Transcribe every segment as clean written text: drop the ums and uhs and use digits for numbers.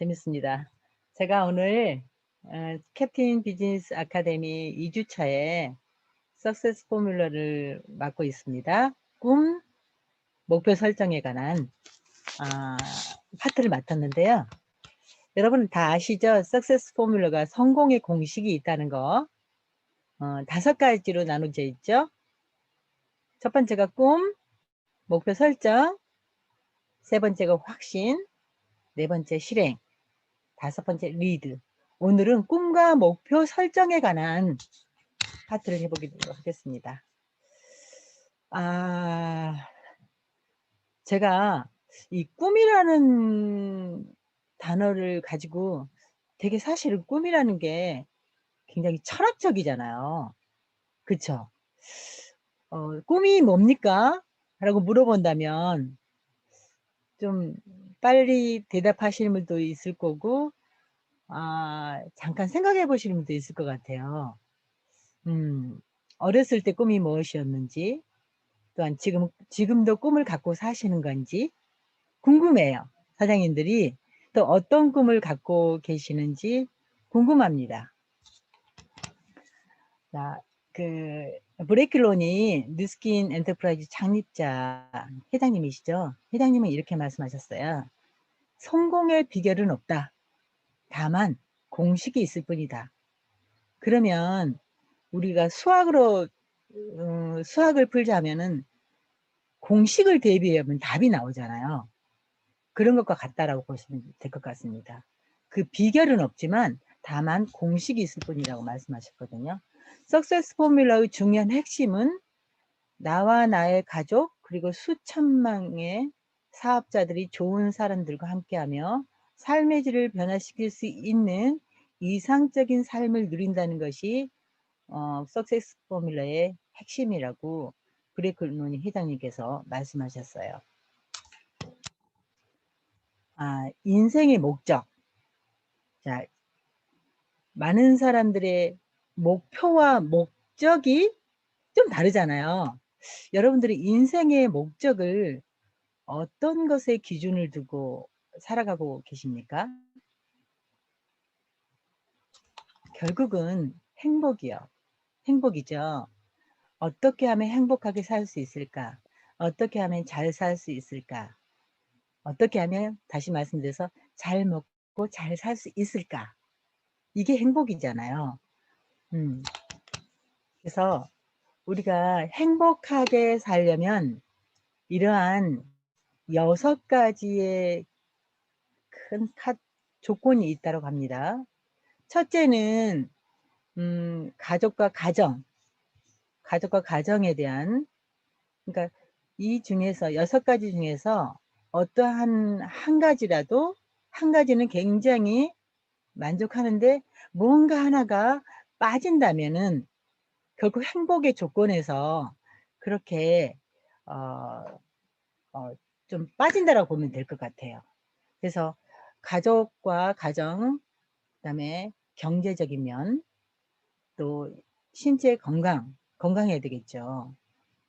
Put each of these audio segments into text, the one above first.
재밌습니다. 제가 오늘 캡틴 비즈니스 아카데미 2주 차에 석세스 포뮬러를 맡고 있습니다. 꿈, 목표 설정에 관한 파트를 맡았는데요. 여러분 다 아시죠? 석세스 포뮬러가 성공의 공식이 있다는 거. 5가지로 나눠져 있죠. 첫 번째가 꿈, 목표 설정, 세 번째가 확신, 네 번째 실행, 다섯 번째 리드. 오늘은 꿈과 목표 설정에 관한 파트를 해보도록 하겠습니다. 제가 이 꿈이라는 단어를 가지고 되게 사실은 꿈이라는 게 굉장히 철학적이잖아요. 그쵸? 꿈이 뭡니까? 라고 물어본다면 좀 빨리 대답하시는 분도 있을 거고, 잠깐 생각해 보시는 분도 있을 것 같아요. 어렸을 때 꿈이 무엇이었는지, 또한 지금도 꿈을 갖고 사시는 건지 궁금해요. 사장님들이 또 어떤 꿈을 갖고 계시는지 궁금합니다. 자, 브레이클론이 뉴스킨 엔터프라이즈 창립자 회장님이시죠? 회장님은 이렇게 말씀하셨어요. 성공의 비결은 없다. 다만 공식이 있을 뿐이다. 그러면 우리가 수학을 풀자면은 공식을 대비하면 답이 나오잖아요. 그런 것과 같다라고 보시면 될 것 같습니다. 그 비결은 없지만 다만 공식이 있을 뿐이라고 말씀하셨거든요. 석세스 포뮬러의 중요한 핵심은 나와 나의 가족 그리고 수천만의 사업자들이 좋은 사람들과 함께하며 삶의 질을 변화시킬 수 있는 이상적인 삶을 누린다는 것이 석세스 포뮬러의 핵심이라고 브레이클론이 회장님께서 말씀하셨어요. 인생의 목적. 자, 많은 사람들의 목표와 목적이 좀 다르잖아요. 여러분들이 인생의 목적을 어떤 것에 기준을 두고 살아가고 계십니까? 결국은 행복이죠. 어떻게 하면 행복하게 살 수 있을까? 어떻게 하면 잘 살 수 있을까? 어떻게 하면, 다시 말씀드려서, 잘 먹고 잘 살 수 있을까? 이게 행복이잖아요. 그래서 우리가 행복하게 살려면 이러한 6가지의 큰 조건이 있다고 합니다. 첫째는 가족과 가정에 대한, 그러니까 이 중에서 6가지 중에서 어떠한 한 가지라도, 한 가지는 굉장히 만족하는데 뭔가 하나가 빠진다면은 결국 행복의 조건에서 그렇게 좀 빠진다라고 보면 될 것 같아요. 그래서 가족과 가정, 그다음에 경제적인 면, 또 신체 건강해야 되겠죠.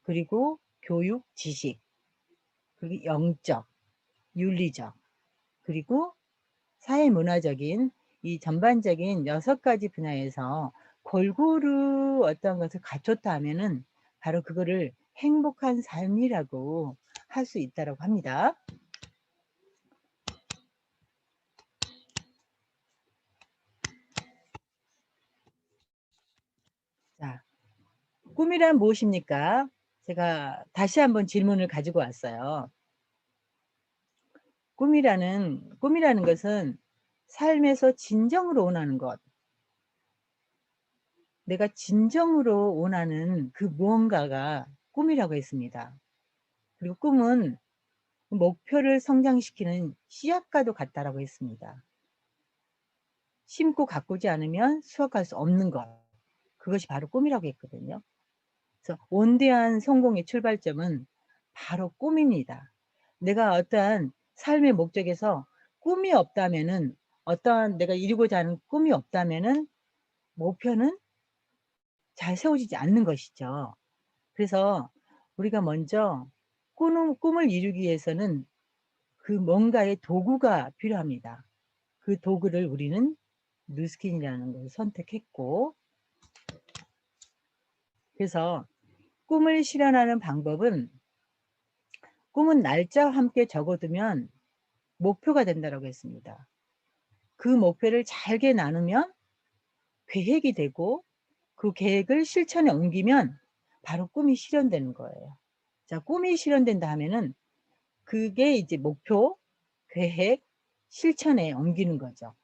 그리고 교육, 지식, 그리고 영적, 윤리적, 그리고 사회문화적인 이 전반적인 6가지 분야에서 골고루 어떤 것을 갖췄다 하면은 바로 그거를 행복한 삶이라고 할 수 있다고 합니다. 자, 꿈이란 무엇입니까? 제가 다시 한번 질문을 가지고 왔어요. 꿈이라는 것은 삶에서 진정으로 원하는 것, 내가 진정으로 원하는 그 무언가가 꿈이라고 했습니다. 그리고 꿈은 목표를 성장시키는 씨앗과도 같다라고 했습니다. 심고 가꾸지 않으면 수확할 수 없는 것, 그것이 바로 꿈이라고 했거든요. 그래서 원대한 성공의 출발점은 바로 꿈입니다. 내가 어떠한 삶의 목적에서 꿈이 없다면은, 어떠한 내가 이루고자 하는 꿈이 없다면은 목표는 잘 세워지지 않는 것이죠. 그래서 우리가 먼저 꿈을 이루기 위해서는 그 뭔가의 도구가 필요합니다. 그 도구를 우리는 누스킨이라는 걸 선택했고, 그래서 꿈을 실현하는 방법은 꿈은 날짜와 함께 적어두면 목표가 된다라고 했습니다. 그 목표를 잘게 나누면 계획이 되고 그 계획을 실천에 옮기면 바로 꿈이 실현되는 거예요. 자, 꿈이 실현된다 하면은 그게 이제 목표, 계획, 실천에 옮기는 거죠.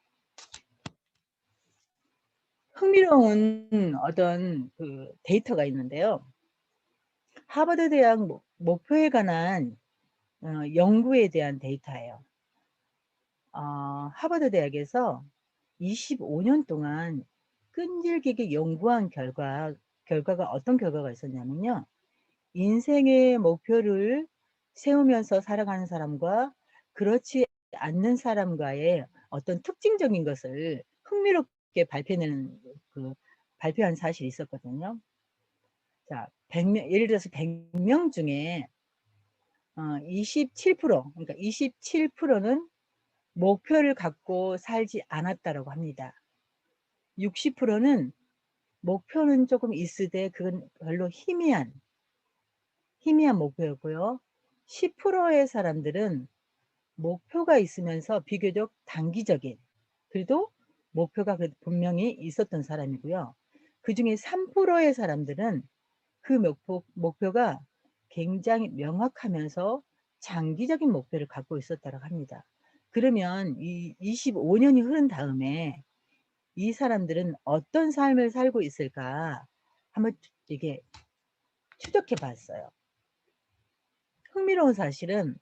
흥미로운 어떤 그 데이터가 있는데요. 하버드 대학 목표에 관한 연구에 대한 데이터예요. 하버드 대학에서 25년 동안 끈질기게 연구한 결과가 어떤 결과가 있었냐면요. 인생의 목표를 세우면서 살아가는 사람과 그렇지 않는 사람과의 어떤 특징적인 것을 흥미롭게 발표한 사실이 있었거든요. 자, 100명, 예를 들어서 100명 중에 27%, 그러니까 27%는 목표를 갖고 살지 않았다라고 합니다. 60%는 목표는 조금 있으되 그건 별로 희미한 목표였고요. 10%의 사람들은 목표가 있으면서 비교적 단기적인, 그래도 목표가 분명히 있었던 사람이고요. 그중에 3%의 사람들은 그 목표가 굉장히 명확하면서 장기적인 목표를 갖고 있었다고 합니다. 그러면 이 25년이 흐른 다음에 이 사람들은 어떤 삶을 살고 있을까 한번 이게 추적해 봤어요. 흥미로운 사실은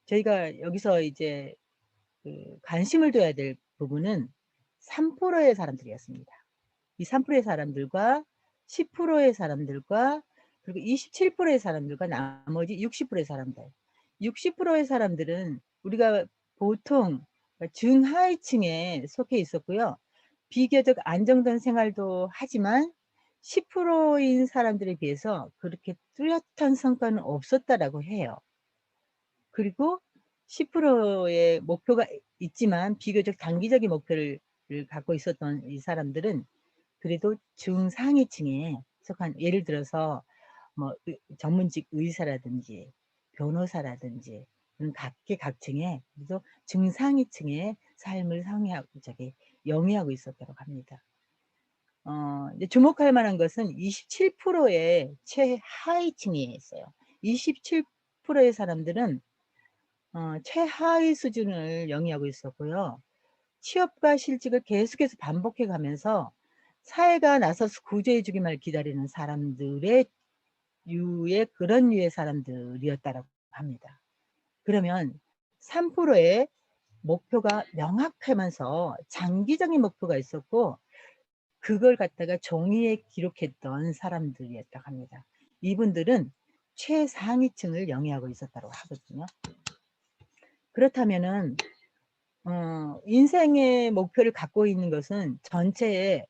저희가 여기서 이제 관심을 둬야 될 부분은 3%의 사람들이었습니다. 이 3%의 사람들과 10%의 사람들과 그리고 27%의 사람들과 나머지 60%의 사람들. 60%의 사람들은 우리가 보통 중하위층에 속해 있었고요. 비교적 안정된 생활도 하지만 10%인 사람들에 비해서 그렇게 뚜렷한 성과는 없었다라고 해요. 그리고 10%의 목표가 있지만 비교적 단기적인 목표를 갖고 있었던 이 사람들은 그래도 중상위층에 속한, 예를 들어서 뭐 전문직 의사라든지 변호사라든지 그런 각계각층에 그래도 중상위층의 삶을 영위하고 있었다고 합니다. 이제 주목할 만한 것은 27%의 최하위층에 있어요. 27%의 사람들은 최하위 수준을 영위하고 있었고요. 취업과 실직을 계속해서 반복해 가면서 사회가 나서서 구제해 주기만을 기다리는 사람들의 그런 류의 사람들이었다라고 합니다. 그러면 3%의 목표가 명확하면서 장기적인 목표가 있었고 그걸 갖다가 종이에 기록했던 사람들이었다고 합니다. 이분들은 최상위층을 영위하고 있었다고 하거든요. 그렇다면은 인생의 목표를 갖고 있는 것은 전체의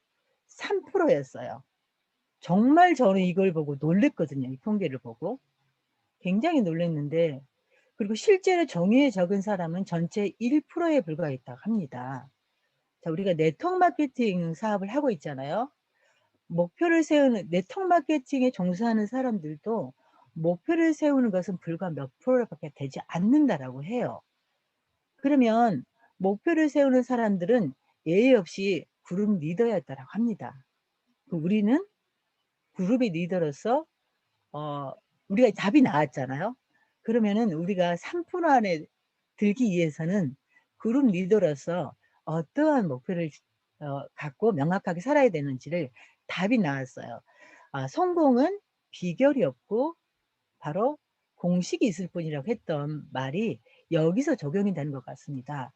3%였어요. 정말 저는 이걸 보고 놀랬거든요. 이 통계를 보고. 굉장히 놀랐는데, 그리고 실제로 종이에 적은 사람은 전체 1%에 불과했다고 합니다. 자, 우리가 네트워크 마케팅 사업을 하고 있잖아요. 목표를 세우는, 네트워크 마케팅에 종사하는 사람들도 목표를 세우는 것은 불과 몇 프로밖에 되지 않는다라고 해요. 그러면 목표를 세우는 사람들은 예의 없이 그룹 리더였다라고 합니다. 우리는 그룹의 리더로서 우리가 답이 나왔잖아요. 그러면은 우리가 3% 안에 들기 위해서는 그룹 리더로서 어떠한 목표를 갖고 명확하게 살아야 되는지를 답이 나왔어요. 성공은 비결이 없고 바로 공식이 있을 뿐이라고 했던 말이 여기서 적용이 되는 것 같습니다.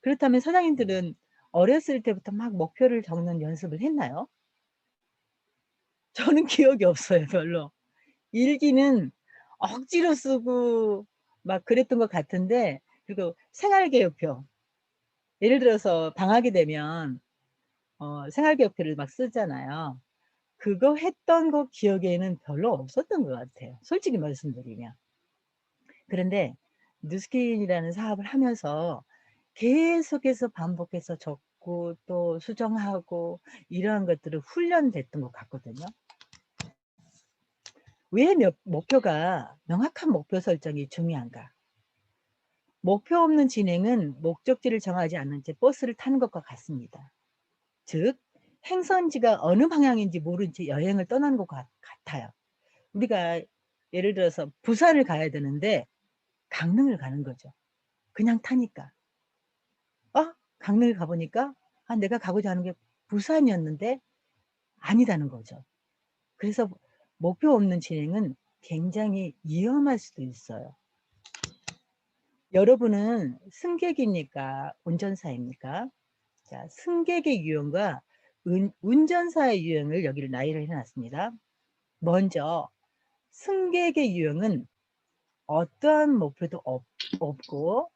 그렇다면 사장님들은 어렸을 때부터 막 목표를 적는 연습을 했나요? 저는 기억이 없어요, 별로. 일기는 억지로 쓰고 막 그랬던 것 같은데, 그리고 생활계획표. 예를 들어서 방학이 되면 생활계획표를 막 쓰잖아요. 그거 했던 거 기억에는 별로 없었던 것 같아요. 솔직히 말씀드리면. 그런데 뉴스킨이라는 사업을 하면서 계속해서 반복해서 적고 또 수정하고 이러한 것들은 훈련됐던 것 같거든요. 왜 목표가 명확한 목표 설정이 중요한가? 목표 없는 진행은 목적지를 정하지 않은 채 버스를 타는 것과 같습니다. 즉 행선지가 어느 방향인지 모른 채 여행을 떠나는 것과 같아요. 우리가 예를 들어서 부산을 가야 되는데 강릉을 가는 거죠. 그냥 타니까. 강릉을 가 보니까 내가 가고자 하는 게 부산이었는데 아니다는 거죠. 그래서 목표 없는 진행은 굉장히 위험할 수도 있어요. 여러분은 승객입니까? 운전사입니까? 자, 승객의 유형과 운전사의 유형을 여기를 나열을 해 놨습니다. 먼저 승객의 유형은 어떠한 목표도 없고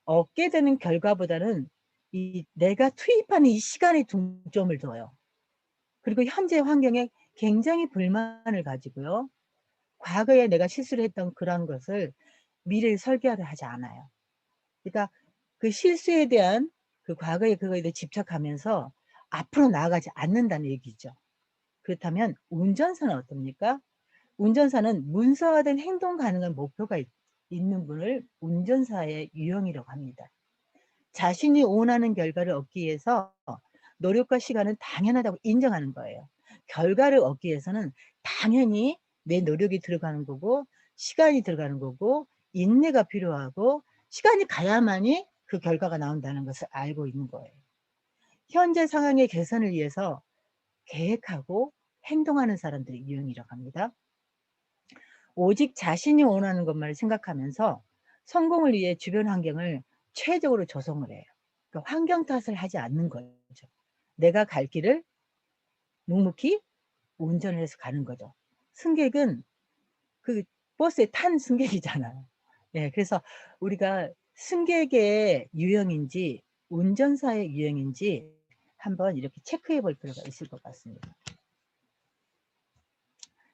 얻게 되는 결과보다는 내가 투입하는 이 시간에 중점을 둬요. 그리고 현재 환경에 굉장히 불만을 가지고요. 과거에 내가 실수를 했던 그런 것을 미래를 설계하려 하지 않아요. 그러니까 그 실수에 대한 그 과거의 그거에 대해 집착하면서 앞으로 나아가지 않는다는 얘기죠. 그렇다면 운전사는 어떻습니까? 운전사는 문서화된 행동 가능한 목표가 있는 분을 운전사의 유형이라고 합니다. 자신이 원하는 결과를 얻기 위해서 노력과 시간은 당연하다고 인정하는 거예요. 결과를 얻기 위해서는 당연히 내 노력이 들어가는 거고 시간이 들어가는 거고 인내가 필요하고 시간이 가야만이 그 결과가 나온다는 것을 알고 있는 거예요. 현재 상황의 개선을 위해서 계획하고 행동하는 사람들이 유형이라고 합니다. 오직 자신이 원하는 것만 생각하면서 성공을 위해 주변 환경을 최적으로 조성을 해요. 그러니까 환경 탓을 하지 않는 거죠. 내가 갈 길을 묵묵히 운전을 해서 가는 거죠. 승객은 그 버스에 탄 승객이잖아요. 예, 그래서 우리가 승객의 유형인지 운전사의 유형인지 한번 이렇게 체크해 볼 필요가 있을 것 같습니다.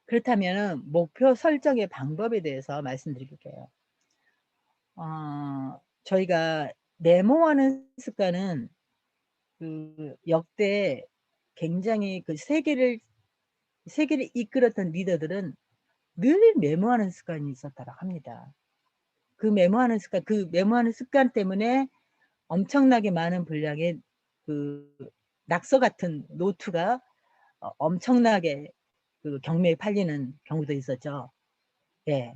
그렇다면 목표 설정의 방법에 대해서 말씀드릴게요. 저희가 메모하는 습관은 그 역대 굉장히 그 세계를 이끌었던 리더들은 늘 메모하는 습관이 있었다고 합니다. 그 메모하는 습관 때문에 엄청나게 많은 분량의 그 낙서 같은 노트가 엄청나게 그 경매에 팔리는 경우도 있었죠. 예.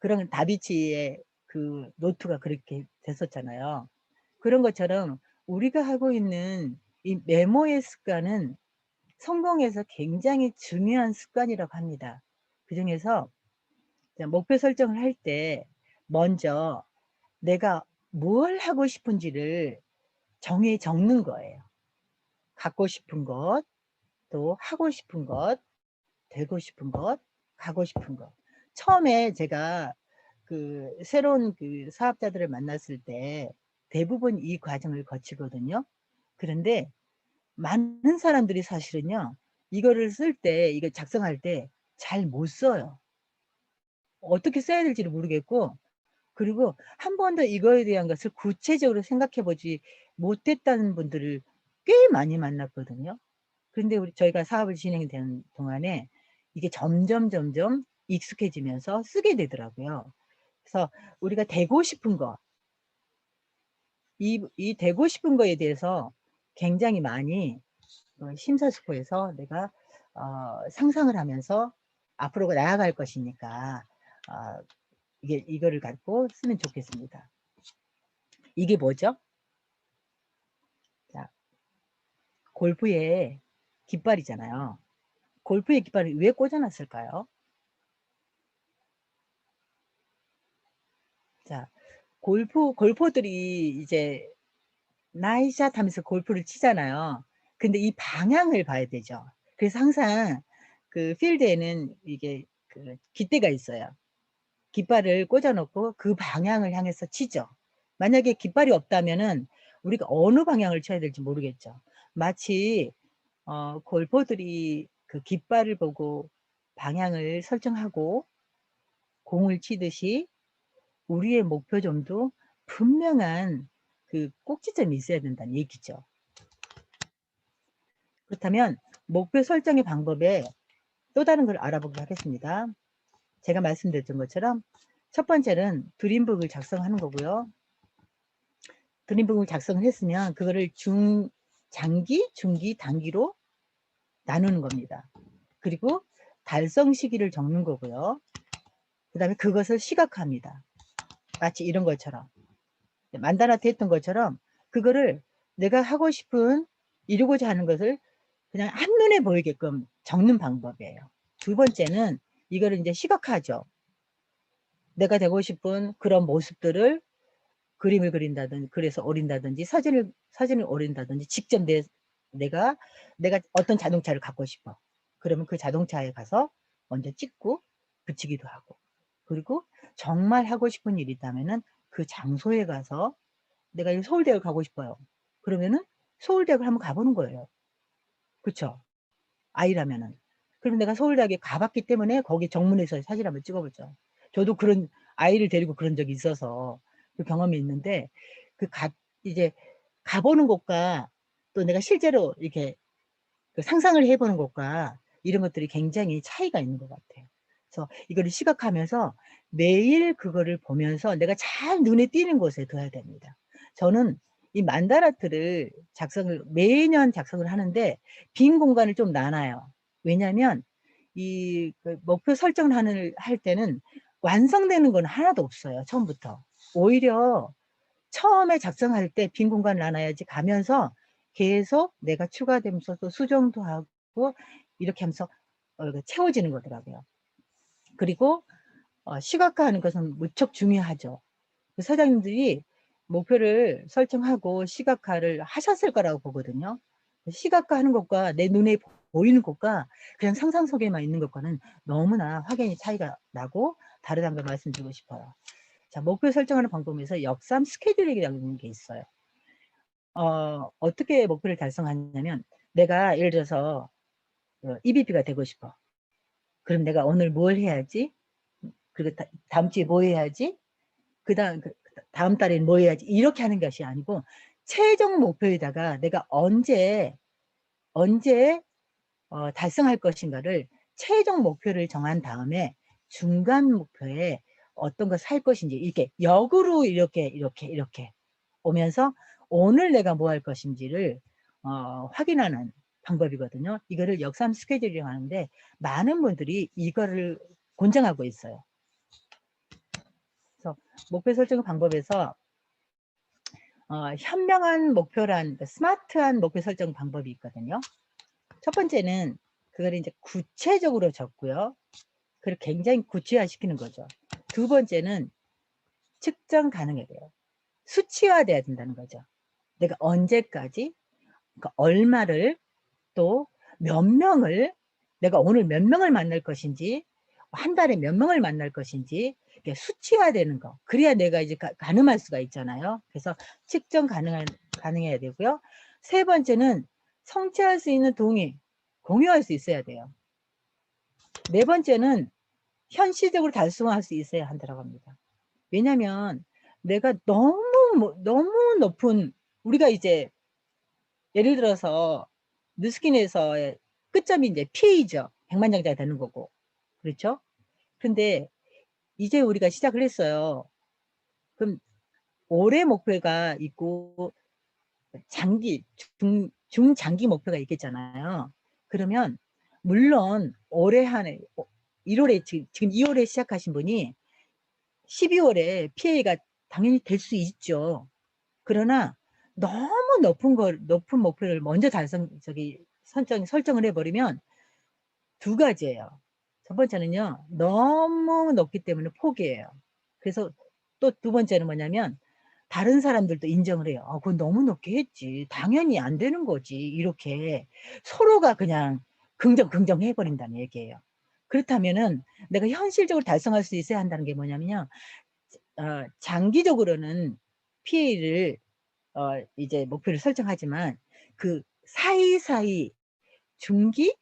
그런 다비치의 그 노트가 그렇게 됐었잖아요. 그런 것처럼 우리가 하고 있는 이 메모의 습관은 성공에서 굉장히 중요한 습관이라고 합니다. 그중에서 목표 설정을 할 때 먼저 내가 뭘 하고 싶은지를 정해 적는 거예요. 갖고 싶은 것, 또 하고 싶은 것, 되고 싶은 것, 가고 싶은 것. 처음에 제가 그 새로운 그 사업자들을 만났을 때 대부분 이 과정을 거치거든요. 그런데 많은 사람들이 사실은요, 이거를 쓸 때, 이거 작성할 때 잘 못 써요. 어떻게 써야 될지를 모르겠고, 그리고 한 번도 이거에 대한 것을 구체적으로 생각해 보지 못했다는 분들을 꽤 많이 만났거든요. 그런데 저희가 사업을 진행되는 동안에 이게 점점 익숙해지면서 쓰게 되더라고요. 그래서 우리가 되고 싶은 거, 이 되고 싶은 거에 대해서 굉장히 많이 심사숙고해서 내가 상상을 하면서 앞으로 나아갈 것이니까 이거를 갖고 쓰면 좋겠습니다. 이게 뭐죠? 자, 골프의 깃발이잖아요. 골프의 깃발을 왜 꽂아 놨을까요? 자, 골퍼들이 이제 나이샷 하면서 골프를 치잖아요. 근데 이 방향을 봐야 되죠. 그래서 항상 그 필드에는 이게 그 깃대가 있어요. 깃발을 꽂아 놓고 그 방향을 향해서 치죠. 만약에 깃발이 없다면은 우리가 어느 방향을 쳐야 될지 모르겠죠. 마치 골퍼들이 그 깃발을 보고 방향을 설정하고 공을 치듯이 우리의 목표점도 분명한 그 꼭지점이 있어야 된다는 얘기죠. 그렇다면 목표 설정의 방법에 또 다른 걸 알아보기로 하겠습니다. 제가 말씀드렸던 것처럼 첫 번째는 드림북을 작성하는 거고요. 드림북을 작성을 했으면 그거를 장기, 중기, 단기로 나누는 겁니다. 그리고 달성 시기를 적는 거고요. 그 다음에 그것을 시각화합니다. 마치 이런 것처럼 만다나트 했던 것처럼 그거를 내가 하고 싶은 이루고자 하는 것을 그냥 한눈에 보이게끔 적는 방법이에요. 두 번째는 이거를 이제 시각화하죠. 내가 되고 싶은 그런 모습들을 그림을 그린다든지 그래서 오린다든지 사진을 오린다든지 직접 내가 어떤 자동차를 갖고 싶어. 그러면 그 자동차에 가서 먼저 찍고 붙이기도 하고, 그리고 정말 하고 싶은 일이 있다면은 그 장소에 가서 내가 서울대를 가고 싶어요. 그러면은 서울대학을 한번 가보는 거예요. 그쵸? 아이라면은. 그럼 내가 서울대학에 가봤기 때문에 거기 정문에서 사진 한번 찍어보죠. 저도 그런 아이를 데리고 그런 적이 있어서 그 경험이 있는데, 이제 가보는 것과 또 내가 실제로 이렇게 그 상상을 해보는 것과 이런 것들이 굉장히 차이가 있는 것 같아요. 그래서 이거를 시각하면서 매일 그거를 보면서 내가 잘 눈에 띄는 곳에 둬야 됩니다. 저는 이 만다라트를 매년 작성을 하는데 빈 공간을 좀 나눠요. 왜냐하면 그 목표 설정을 할 때는 완성되는 건 하나도 없어요. 처음부터. 오히려 처음에 작성할 때 빈 공간을 나눠야지 가면서 계속 내가 추가되면서 또 수정도 하고 이렇게 하면서 채워지는 거더라고요. 그리고 시각화하는 것은 무척 중요하죠. 그 사장님들이 목표를 설정하고 시각화를 하셨을 거라고 보거든요. 시각화하는 것과 내 눈에 보이는 것과 그냥 상상 속에만 있는 것과는 너무나 확연히 차이가 나고 다르다는 걸 말씀드리고 싶어요. 자, 목표 설정하는 방법에서 역삼 스케줄링이라는 게 있어요. 어떻게 목표를 달성하냐면 내가 예를 들어서 EBP가 되고 싶어. 그럼 내가 오늘 뭘 해야지? 그리고 다음 주에 뭐 해야지? 다음 달에는 뭐 해야지? 이렇게 하는 것이 아니고 최종 목표에다가 내가 언제 달성할 것인가를 최종 목표를 정한 다음에 중간 목표에 어떤 것을 할 것인지 이렇게 역으로 이렇게 오면서 오늘 내가 뭐 할 것인지를 확인하는 방법이거든요. 이거를 역삼 스케줄이라고 하는데 많은 분들이 이거를 권장하고 있어요. 그래서 목표 설정 방법에서 현명한 목표란 스마트한 목표 설정 방법이 있거든요. 첫 번째는 그걸 이제 구체적으로 적고요. 그걸 굉장히 구체화시키는 거죠. 두 번째는 측정 가능해야 돼요. 수치화돼야 된다는 거죠. 내가 언제까지, 그러니까 얼마를, 또 몇 명을, 내가 오늘 몇 명을 만날 것인지, 한 달에 몇 명을 만날 것인지 수치화되는 거. 그래야 내가 이제 가늠할 수가 있잖아요. 그래서 측정 가능해야 되고요. 세 번째는 성취할 수 있는 동의, 공유할 수 있어야 돼요. 네 번째는 현실적으로 달성할 수 있어야 한다고 합니다. 왜냐하면 내가 너무 높은, 우리가 이제 예를 들어서 뉴스킨에서의 끝점이 이제 PA죠. 백만장자가 되는 거고. 그렇죠? 근데 이제 우리가 시작을 했어요. 그럼 올해 목표가 있고 중장기 목표가 있겠잖아요. 그러면 물론 올해 한해 1월에 지금 2월에 시작하신 분이 12월에 PA가 당연히 될 수 있죠. 그러나 너무 높은 목표를 먼저 설정을 해버리면 두 가지예요. 첫 번째는요, 너무 높기 때문에 포기해요. 그래서 또 두 번째는 뭐냐면, 다른 사람들도 인정을 해요. 그건 너무 높게 했지. 당연히 안 되는 거지. 이렇게 서로가 그냥 긍정 해버린다는 얘기예요. 그렇다면은 내가 현실적으로 달성할 수 있어야 한다는 게 뭐냐면요, 장기적으로는 PA를 이제 목표를 설정하지만 그 사이사이 중기,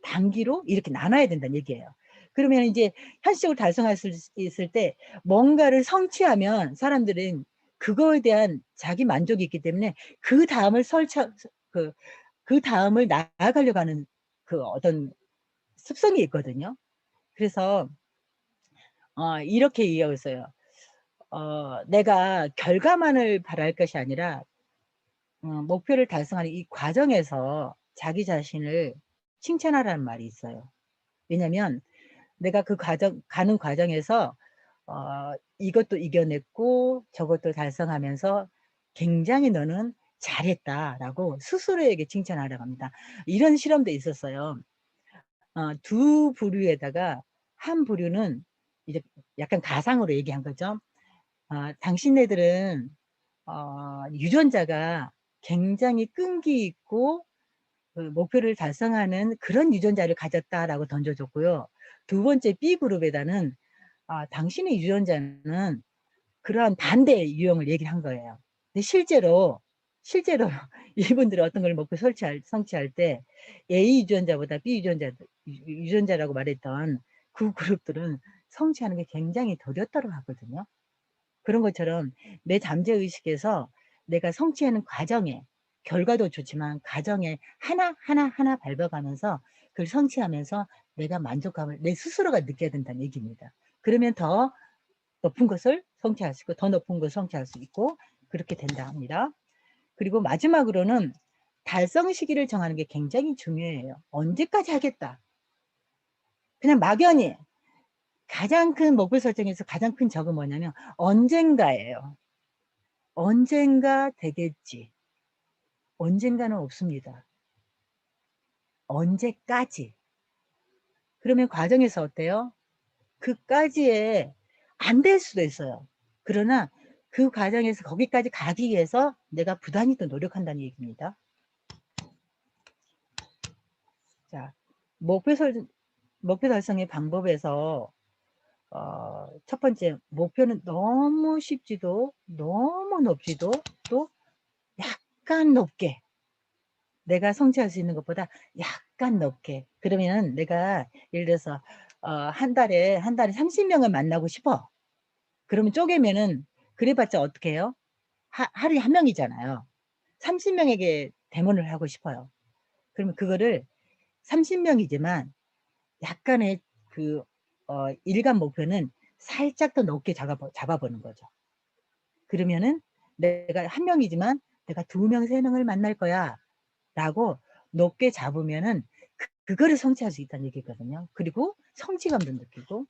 단기로 이렇게 나눠야 된다는 얘기예요. 그러면 이제 현실적으로 달성할 수 있을 때 뭔가를 성취하면 사람들은 그거에 대한 자기 만족이 있기 때문에 그다음을 그다음을 나아가려고 하는 그 어떤 습성이 있거든요. 그래서 이렇게 이야기했어요. 내가 결과만을 바랄 것이 아니라 목표를 달성하는 이 과정에서 자기 자신을 칭찬하라는 말이 있어요. 왜냐면 내가 그 가는 과정에서 이것도 이겨냈고 저것도 달성하면서 굉장히 너는 잘했다라고 스스로에게 칭찬하라고 합니다. 이런 실험도 있었어요. 두 부류에다가 한 부류는 이제 약간 가상으로 얘기한 거죠. 당신네들은 유전자가 굉장히 끈기 있고 그 목표를 달성하는 그런 유전자를 가졌다라고 던져줬고요. 두 번째 B그룹에다는 당신의 유전자는 그러한 반대의 유형을 얘기를 한 거예요. 근데 실제로 이분들이 어떤 걸 목표 성취할 때 A 유전자보다 B 유전자라고 말했던 그 그룹들은 성취하는 게 굉장히 더뎠다고 하거든요. 그런 것처럼 내 잠재의식에서 내가 성취하는 과정에 결과도 좋지만 과정에 하나 밟아가면서 그걸 성취하면서 내가 만족감을 내 스스로가 느껴야 된다는 얘기입니다. 그러면 더 높은 것을 성취할 수 있고 더 높은 것을 성취할 수 있고 그렇게 된다 합니다. 그리고 마지막으로는 달성 시기를 정하는 게 굉장히 중요해요. 언제까지 하겠다. 그냥 막연히 가장 큰 목표 설정에서 가장 큰 적은 뭐냐면 언젠가예요. 언젠가 되겠지. 언젠가는 없습니다. 언제까지. 그러면 과정에서 어때요? 그까지에 안 될 수도 있어요. 그러나 그 과정에서 거기까지 가기 위해서 내가 부단히 또 노력한다는 얘기입니다. 자, 목표 달성의 방법에서 첫 번째, 목표는 너무 쉽지도 너무 높지도 또 약간 높게 내가 성취할 수 있는 것보다 약간 높게. 그러면 내가 예를 들어서 한 달에 30명을 만나고 싶어. 그러면 쪼개면은 그래봤자 어떻게 해요? 하루에 한 명이잖아요. 30명에게 대면을 하고 싶어요. 그러면 그거를 30명이지만 약간의 그 일간 목표는 살짝 더 높게 잡아보는 거죠. 그러면은 내가 한 명이지만 내가 2명, 3명을 만날 거야 라고 높게 잡으면은 그거를 성취할 수 있다는 얘기거든요. 그리고 성취감도 느끼고.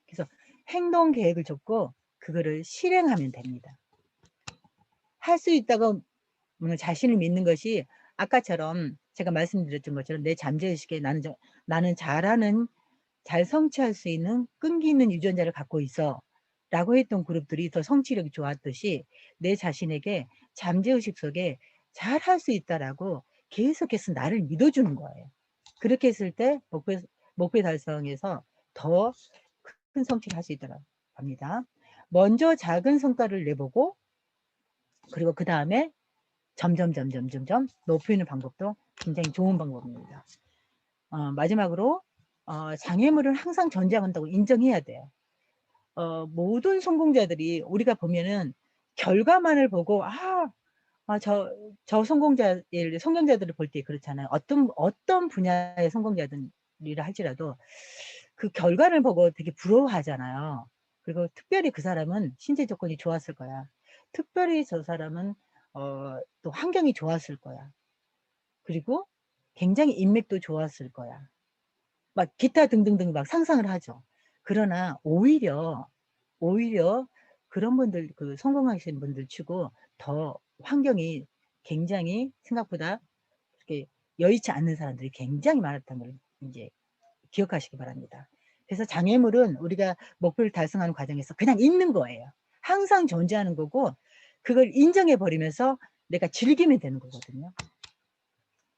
그래서 행동 계획을 줬고 그거를 실행하면 됩니다. 할 수 있다고 자신을 믿는 것이 아까처럼 제가 말씀드렸던 것처럼 내 잠재의식에 나는 잘 성취할 수 있는 끈기 있는 유전자를 갖고 있어 라고 했던 그룹들이 더 성취력이 좋았듯이 내 자신에게 잠재의식 속에 잘 할 수 있다라고 계속해서 나를 믿어주는 거예요. 그렇게 했을 때 목표 달성에서 더 큰 성취를 할 수 있다고 합니다. 먼저 작은 성과를 내보고 그리고 그 다음에 점점 높이는 방법도 굉장히 좋은 방법입니다. 마지막으로 장애물은 항상 존재한다고 인정해야 돼요. 모든 성공자들이 우리가 보면은 결과만을 보고 저 성공자들을 볼 때 그렇잖아요. 어떤 분야의 성공자들이라 할지라도 그 결과를 보고 되게 부러워하잖아요. 그리고 특별히 그 사람은 신체 조건이 좋았을 거야. 특별히 저 사람은 또 환경이 좋았을 거야. 그리고 굉장히 인맥도 좋았을 거야. 막 기타 등등등 막 상상을 하죠. 그러나 오히려 그런 분들 성공하시는 분들 치고 더 환경이 굉장히 생각보다 이렇게 여의치 않는 사람들이 굉장히 많았다는 걸 이제 기억하시기 바랍니다. 그래서 장애물은 우리가 목표를 달성하는 과정에서 그냥 있는 거예요. 항상 존재하는 거고 그걸 인정해 버리면서 내가 즐기면 되는 거거든요.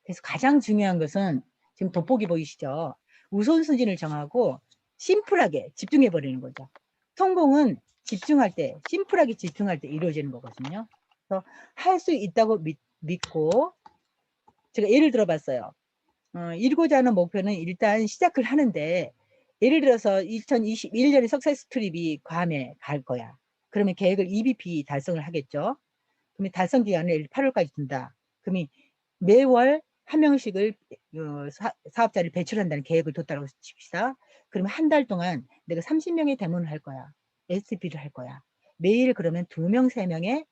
그래서 가장 중요한 것은 지금 돋보기 보이시죠? 우선순위를 정하고 심플하게 집중해 버리는 거죠. 성공은 집중할 때, 심플하게 집중할 때 이루어지는 거거든요. 그래서 할 수 있다고 믿고 제가 예를 들어 봤어요. 이루고자 하는 목표는 일단 시작을 하는데 예를 들어서 2021년에 석세스 트립이 괌에 갈 거야. 그러면 계획을 EBP 달성을 하겠죠. 그러면 달성 기간을 8월까지 둔다. 그러면 매월 한 명씩을 사업자를 배출한다는 계획을 뒀다고 칩시다. 그러면 한 달 동안 내가 30명의 데모를 할 거야. STP를 할 거야. 매일 그러면 2명, 3명의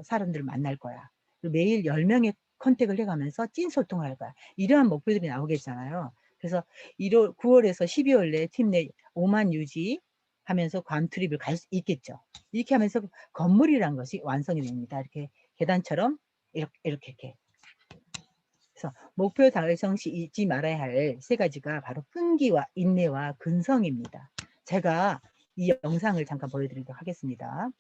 사람들을 만날 거야. 매일 10명의 컨택을 해가면서 찐소통을 할 거야. 이러한 목표들이 나오겠잖아요. 그래서 9월에서 12월 내 팀 내 5만 유지 하면서 괌트립을 갈 수 있겠죠. 이렇게 하면서 건물이란 것이 완성이 됩니다. 이렇게 계단처럼 이렇게. 그래서 목표 달성 시 잊지 말아야 할 3가지가 바로 끈기와 인내와 근성입니다. 제가 이 영상을 잠깐 보여드리도록 하겠습니다.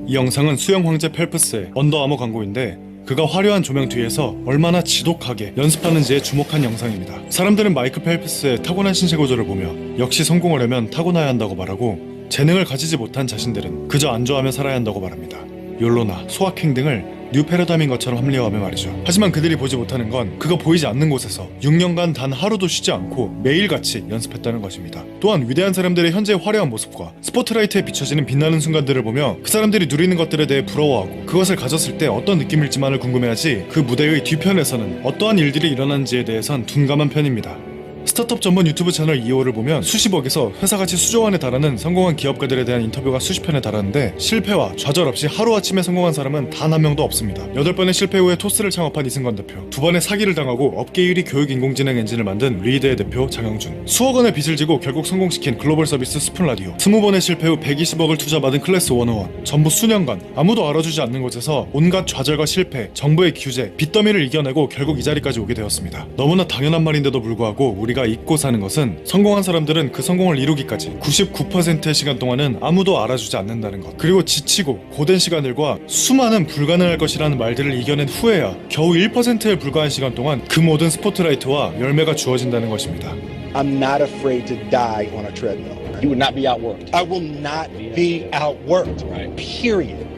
이 영상은 수영 황제 펠프스의 언더아머 광고인데 그가 화려한 조명 뒤에서 얼마나 지독하게 연습하는지에 주목한 영상입니다. 사람들은 마이크 펠프스의 타고난 신체 구조를 보며 역시 성공하려면 타고나야 한다고 말하고 재능을 가지지 못한 자신들은 그저 안주하며 살아야 한다고 말합니다. 욜로나 소확행 등을 뉴 패러다임인 것처럼 합리화하며 말이죠. 하지만 그들이 보지 못하는 건 그가 보이지 않는 곳에서 6년간 단 하루도 쉬지 않고 매일같이 연습했다는 것입니다. 또한 위대한 사람들의 현재 화려한 모습과 스포트라이트에 비춰지는 빛나는 순간들을 보며 그 사람들이 누리는 것들에 대해 부러워하고 그것을 가졌을 때 어떤 느낌일지만을 궁금해하지 그 무대의 뒤편에서는 어떠한 일들이 일어나는지에 대해선 둔감한 편입니다. 스타트업 전문 유튜브 채널 2호를 보면 수십억에서 회사가치 수조 원에 달하는 성공한 기업가들에 대한 인터뷰가 수십 편에 달하는데 실패와 좌절 없이 하루아침에 성공한 사람은 단 한 명도 없습니다. 8번의 실패 후에 토스를 창업한 이승건 대표, 2번의 사기를 당하고 업계 1위 교육인공지능 엔진을 만든 리드의 대표 장영준, 수억 원의 빚을 지고 결국 성공시킨 글로벌 서비스 스푼라디오, 20번의 실패 후 120억을 투자받은 클래스 101, 전부 수년간 아무도 알아주지 않는 곳에서 온갖 좌절과 실패, 정부의 규제, 빚더미를 이겨내고 결국 이 자리까지 오게 되었습니다. 너무나 당연한 말인데도 불구하고 우리가 잊고 사는 것은 성공한 사람들은 그 성공을 이루기까지 99%의 시간 동안은 아무도 알아주지 않는다는 것, 그리고 지치고 고된 시간들과 수많은 불가능할 것이라는 말들을 이겨낸 후에야 겨우 1%에 불과한 시간 동안 그 모든 스포트라이트와 열매가 주어진다는 것입니다. I'm not afraid to die on a treadmill. You would not be outworked. I will not be outworked. Right. Period.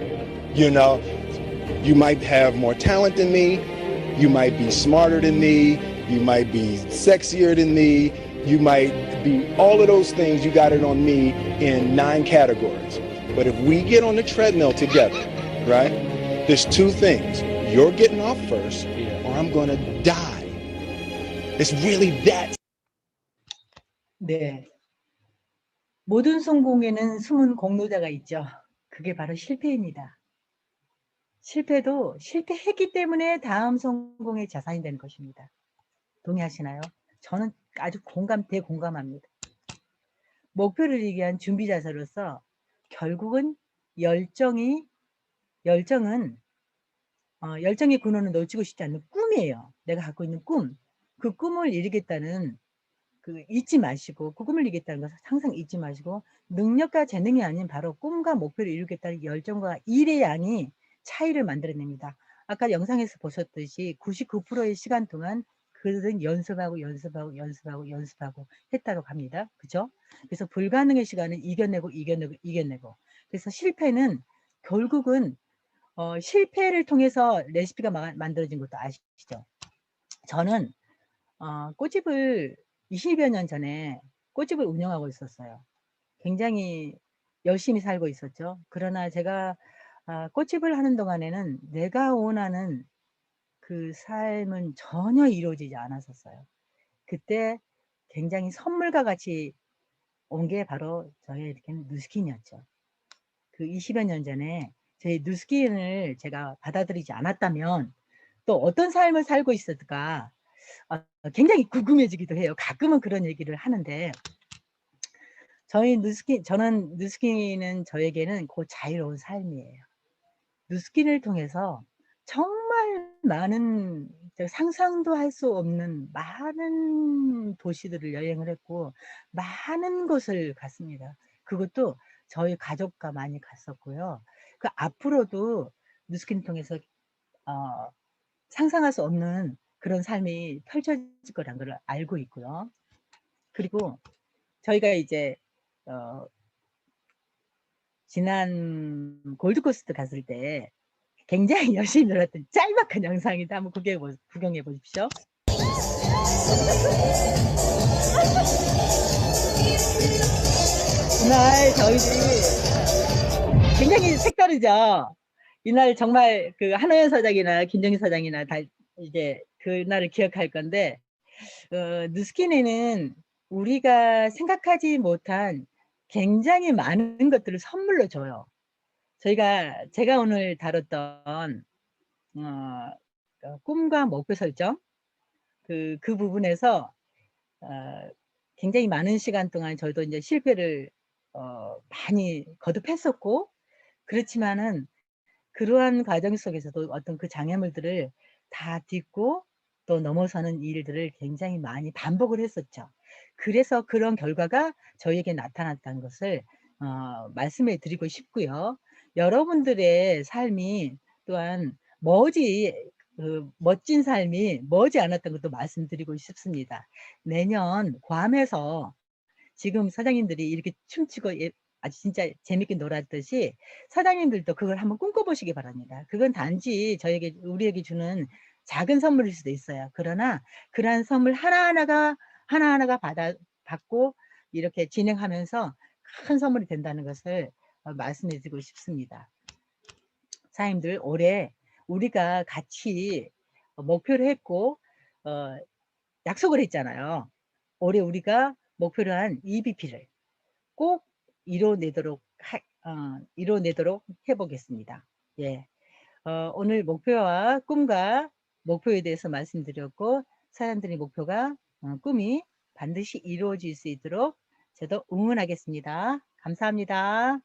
You know, you might have more talent than me. You might be smarter than me. You might be sexier than me. You might be all of those things. You got it on me in 9 categories. But if we get on the treadmill together, right, there's 2 things. You're getting off first, or I'm going to die. It's really that. 네. 모든 성공에는 숨은 공로자가 있죠. 그게 바로 실패입니다. 실패도 실패했기 때문에 다음 성공의 자산이 되는 것입니다. 동의하시나요? 저는 아주 대공감합니다. 목표를 위한 준비 자세로서 결국은 열정의 근원은 놓치고 싶지 않는 꿈이에요. 내가 갖고 있는 꿈. 그 꿈을 이루겠다는 잊지 마시고, 그 꿈을 이루겠다는 것을 항상 잊지 마시고, 능력과 재능이 아닌 바로 꿈과 목표를 이루겠다는 열정과 일의 양이 차이를 만들어냅니다. 아까 영상에서 보셨듯이 99%의 시간 동안 그들은 연습하고 했다고 합니다. 그죠? 그래서 불가능의 시간을 이겨내고. 그래서 실패는 결국은 실패를 통해서 레시피가 만들어진 것도 아시죠? 저는 꽃집을 20여 년 전에 꽃집을 운영하고 있었어요. 굉장히 열심히 살고 있었죠. 그러나 제가 꽃집을 하는 동안에는 내가 원하는 그 삶은 전혀 이루어지지 않았었어요. 그때 굉장히 선물과 같이 온 게 바로 저의 누스킨이었죠. 그 20여 년 전에 제 누스킨을 제가 받아들이지 않았다면 또 어떤 삶을 살고 있었을까 굉장히 궁금해지기도 해요. 가끔은 그런 얘기를 하는데 저는 누스킨은 저에게는 그 자유로운 삶이에요. 누스킨을 통해서 정말 많은 상상도 할 수 없는 많은 도시들을 여행을 했고 많은 곳을 갔습니다. 그것도 저희 가족과 많이 갔었고요. 그 앞으로도 누스킨을 통해서 상상할 수 없는 그런 삶이 펼쳐질 거란 걸 알고 있고요. 그리고 저희가 이제 지난 골드코스트 갔을 때 굉장히 열심히 놀았던 짤막한 영상이다. 한번 구경해 보십시오. 이날 저희들이 굉장히 색다르죠. 이날 정말 그 한호연 사장이나 김정희 사장이나 다 이제 그날을 기억할 건데, 누스키네는 우리가 생각하지 못한 굉장히 많은 것들을 선물로 줘요. 제가 오늘 다뤘던 꿈과 목표 설정, 그 부분에서 굉장히 많은 시간 동안 저희도 이제 실패를 많이 거듭했었고, 그렇지만은 그러한 과정 속에서도 어떤 그 장애물들을 다 딛고 또 넘어서는 일들을 굉장히 많이 반복을 했었죠. 그래서 그런 결과가 저희에게 나타났다는 것을 말씀해 드리고 싶고요. 여러분들의 삶이 또한 멋진 삶이 머지 않았던 것도 말씀드리고 싶습니다. 내년 괌에서 지금 사장님들이 이렇게 춤추고 아주 진짜 재밌게 놀았듯이 사장님들도 그걸 한번 꿈꿔보시기 바랍니다. 그건 단지 우리에게 주는 작은 선물일 수도 있어요. 그러나 그러한 선물 하나하나가 받고 이렇게 진행하면서 큰 선물이 된다는 것을 말씀해 드리고 싶습니다. 사장님들, 올해 우리가 같이 목표를 했고 약속을 했잖아요. 올해 우리가 목표로 한 EBP를 꼭 이뤄내도록 해보겠습니다. 예. 오늘 목표와 꿈과 목표에 대해서 말씀드렸고, 사람들의 목표가 꿈이 반드시 이루어질 수 있도록 저도 응원하겠습니다. 감사합니다.